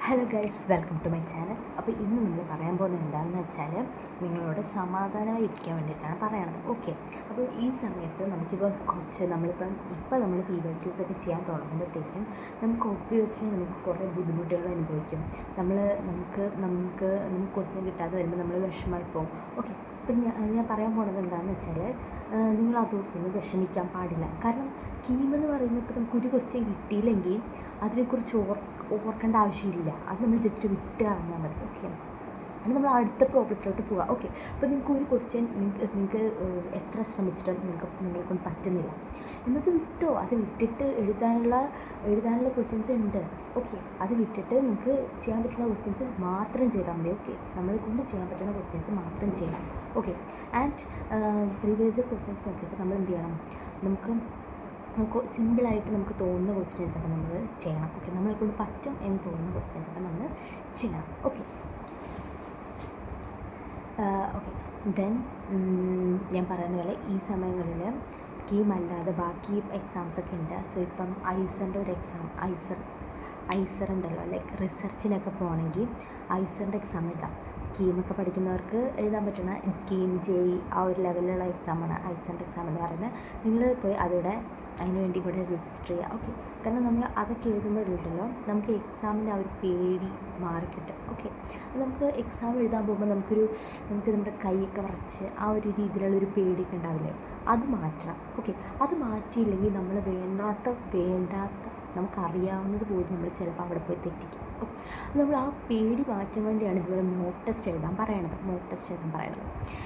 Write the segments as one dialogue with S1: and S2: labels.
S1: Hello guys, welcome to my channel. അപ്പോൾ ഇന്ന് നമ്മൾ പറയാൻ പോകുന്നത് എന്താണെന്ന് വെച്ചാൽ നിങ്ങളോട് സമാധാനമായി ഇരിക്കാൻ വേണ്ടിയിട്ടാണ് പറയണത്. ഓക്കെ, അപ്പോൾ ഈ സമയത്ത് നമുക്കിപ്പോൾ നമ്മൾ PYQs ഒക്കെ ചെയ്യാൻ തുടങ്ങുമ്പോഴത്തേക്കും നമുക്ക് ഒബ്വിയസ്ലി നമുക്ക് കുറേ ബുദ്ധിമുട്ടുകൾ അനുഭവിക്കും. നമുക്ക് ക്വസ്റ്റ്യൻ കിട്ടാതെ വരുമ്പോൾ നമ്മൾ വിഷമമായി പോകും. ഓക്കെ, ഇപ്പം ഞാൻ പറയാൻ പോകുന്നത് എന്താണെന്ന് വെച്ചാൽ നിങ്ങൾ അതോർത്തൊന്നും വിഷമിക്കാൻ പാടില്ല. കാരണം കീമെന്ന് പറയുന്നത് ഇപ്പോൾ നമുക്കൊരു ക്വസ്റ്റ്യൻ കിട്ടിയില്ലെങ്കിൽ അതിനെക്കുറിച്ച് ഓർക്കേണ്ട ആവശ്യമില്ല. അത് നമ്മൾ ജസ്റ്റ് വിട്ട് കളഞ്ഞാൽ മതി. ഓക്കെ, അത് നമ്മൾ അടുത്ത പ്രോബ്ലത്തിലോട്ട് പോകാം. ഓക്കെ, അപ്പോൾ നിങ്ങൾക്ക് ഒരു ക്വസ്റ്റ്യൻ നിങ്ങൾക്ക് എത്ര ശ്രമിച്ചിട്ടും നിങ്ങളെക്കൊണ്ട് പറ്റുന്നില്ല എന്നത് വിട്ടോ. അത് വിട്ടിട്ട് എഴുതാനുള്ള ക്വസ്റ്റ്യൻസ് ഉണ്ട്. ഓക്കെ, അത് വിട്ടിട്ട് നിങ്ങൾക്ക് ചെയ്യാൻ പറ്റുന്ന ക്വസ്റ്റ്യൻസ് മാത്രം ചെയ്താൽ മതി. ഓക്കെ, നമ്മളെ കൊണ്ട് ചെയ്യാൻ പറ്റുന്ന ക്വസ്റ്റ്യൻസ് മാത്രം ചെയ്യണം. ഓക്കെ, ആൻഡ് പ്രീവിയസ് ക്വസ്റ്റ്യൻസ് നോക്കിയിട്ട് നമ്മൾ എന്ത് ചെയ്യണം, നമുക്ക് സിമ്പിളായിട്ട് നമുക്ക് തോന്നുന്ന ക്വസ്റ്റ്യൻസൊക്കെ നമ്മൾ ചെയ്യണം. ഓക്കെ, നമ്മളെക്കൊണ്ട് പറ്റും എന്ന് തോന്നുന്ന ക്വസ്റ്റ്യൻസൊക്കെ നമ്മൾ ചെയ്യണം. ഓക്കെ, ദെൻ ഞാൻ പറയുന്ന പോലെ ഈ സമയങ്ങളിൽ കീം അല്ലാതെ ബാക്കി എക്സാംസൊക്കെ ഉണ്ട്. സോ ഇപ്പം ഐസറിൻ്റെ ഒരു എക്സാം, ഐസർ ഉണ്ടല്ലോ, ലൈക്ക് റിസർച്ചിനൊക്കെ പോകണമെങ്കിൽ ഐസറിൻ്റെ എക്സാം എഴുതാം. കീമൊക്കെ പഠിക്കുന്നവർക്ക് എഴുതാൻ പറ്റുന്ന കീം JEE ആ ഒരു ലെവലിലുള്ള എക്സാമാണ് ഐസറിൻ്റെ എക്സാം എന്ന് പറയുന്നത്. നിങ്ങൾ പോയി അതിന് വേണ്ടി കൂടെ രജിസ്റ്റർ ചെയ്യുക. ഓക്കെ, കാരണം നമ്മൾ അതൊക്കെ എഴുതുമ്പോഴുണ്ടല്ലോ നമുക്ക് എക്സാമിൻ്റെ ആ ഒരു പേടി മാറിക്കിട്ടും. ഓക്കെ, നമുക്ക് എക്സാം എഴുതാൻ പോകുമ്പോൾ നമുക്ക് നമ്മുടെ കൈയൊക്കെ വിറച്ച് ആ ഒരു രീതിയിലുള്ളൊരു പേടിയൊക്കെ ഉണ്ടാവില്ലേ, അത് മാറ്റണം. ഓക്കെ, അത് മാറ്റിയില്ലെങ്കിൽ നമ്മൾ വേണ്ടാത്ത നമുക്കറിയാവുന്നത് പോലും നമ്മൾ ചിലപ്പോൾ അവിടെ പോയി തെറ്റിക്കും. ഓക്കെ, നമ്മൾ ആ പേടി മാറ്റാൻ വേണ്ടിയാണ് ഇതുപോലെ മോക്ക് ടെസ്റ്റ് എഴുതാൻ പറയണത്.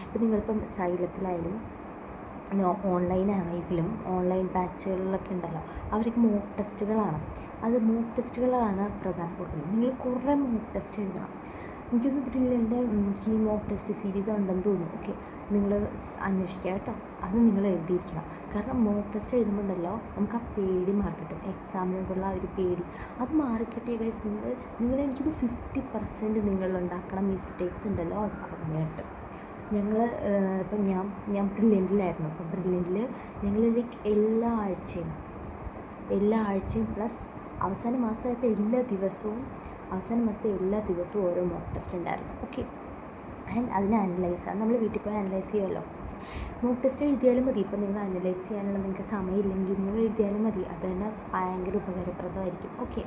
S1: ഇപ്പോൾ നിങ്ങളിപ്പം സൈലത്തിലായാലും ഓൺലൈനാണെങ്കിലും ഓൺലൈൻ ബാച്ചുകളിലൊക്കെ ഉണ്ടല്ലോ, അവർക്ക് മോക്ക് ടെസ്റ്റുകളാണ് പ്രധാനം കൊടുക്കുന്നത്. നിങ്ങൾ കുറേ മോക്ക് ടെസ്റ്റ് എഴുതണം. എനിക്കൊന്നും ബ്രില്യൻ്റെ ഈ മോക്ക് ടെസ്റ്റ് സീരീസ് ഉണ്ടെന്ന് തോന്നുന്നു. ഓക്കെ, നിങ്ങൾ അന്വേഷിക്കുക കേട്ടോ, അത് നിങ്ങൾ എഴുതിയിരിക്കണം. കാരണം മോക്ക് ടെസ്റ്റ് എഴുതുമ്പോണ്ടല്ലോ നമുക്ക് ആ പേടി മാറിക്കിട്ടും, എക്സാമിനോടുള്ള ആ ഒരു പേടി അത് മാറിക്കിട്ടിയ ഗൈസ് നിങ്ങൾ എനിക്കൊരു 50% നിങ്ങളുണ്ടാക്കണം മിസ്റ്റേക്സ് ഉണ്ടല്ലോ അത് കുറഞ്ഞു കിട്ടും. ഇപ്പം ഞാൻ ബ്രില്യൻറ്റിലായിരുന്നു. അപ്പോൾ ബ്രില്യൻറ്റിൽ ഞങ്ങൾ ലൈക്ക് എല്ലാ ആഴ്ചയും പ്ലസ് അവസാന മാസത്തെ എല്ലാ ദിവസവും ഓരോ മോക്ക് ടെസ്റ്റ് ഉണ്ടായിരുന്നു. ഓക്കെ, ആൻഡ് അതിനെ നമ്മൾ വീട്ടിൽ പോയി അനലൈസ് ചെയ്യുമല്ലോ. മോക്ക് ടെസ്റ്റ് എഴുതിയാലും മതി. ഇപ്പം നിങ്ങൾ അനലൈസ് ചെയ്യാനുള്ള നിങ്ങൾക്ക് സമയമില്ലെങ്കിൽ നിങ്ങൾ എഴുതിയാലും മതി. അത് തന്നെ ഭയങ്കര ഉപകാരപ്രദമായിരിക്കും. ഓക്കെ,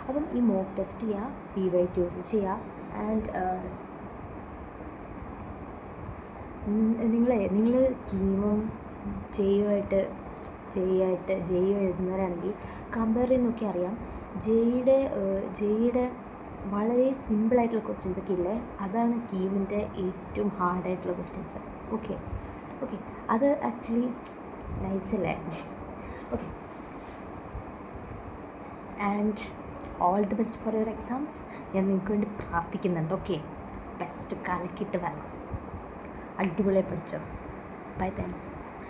S1: അപ്പം ഈ മോക്ക് ടെസ്റ്റ് ചെയ്യുക, PYQs ചെയ്യുക. ആൻഡ് നിങ്ങൾ കീമും JEE എഴുതുന്നവരാണെങ്കിൽ കമ്പയർ ചെയ്ത് നോക്കി അറിയാം. JEEയുടെ വളരെ സിമ്പിളായിട്ടുള്ള ക്വസ്റ്റ്യൻസൊക്കെ ഇല്ലേ, അതാണ് കീമിൻ്റെ ഏറ്റവും ഹാർഡായിട്ടുള്ള ക്വസ്റ്റ്യൻസ്. ഓക്കെ, അത് ആക്ച്വലി നൈസല്ലേ. Okay, and all the best for your exams. ഞാൻ നിങ്ങൾക്ക് വേണ്ടി പ്രാർത്ഥിക്കുന്നുണ്ട്. ഓക്കെ, ബെസ്റ്റ് കലക്കിയിട്ട് വരണം, അടിപൊളിയായി പഠിച്ചോ. Bye thank.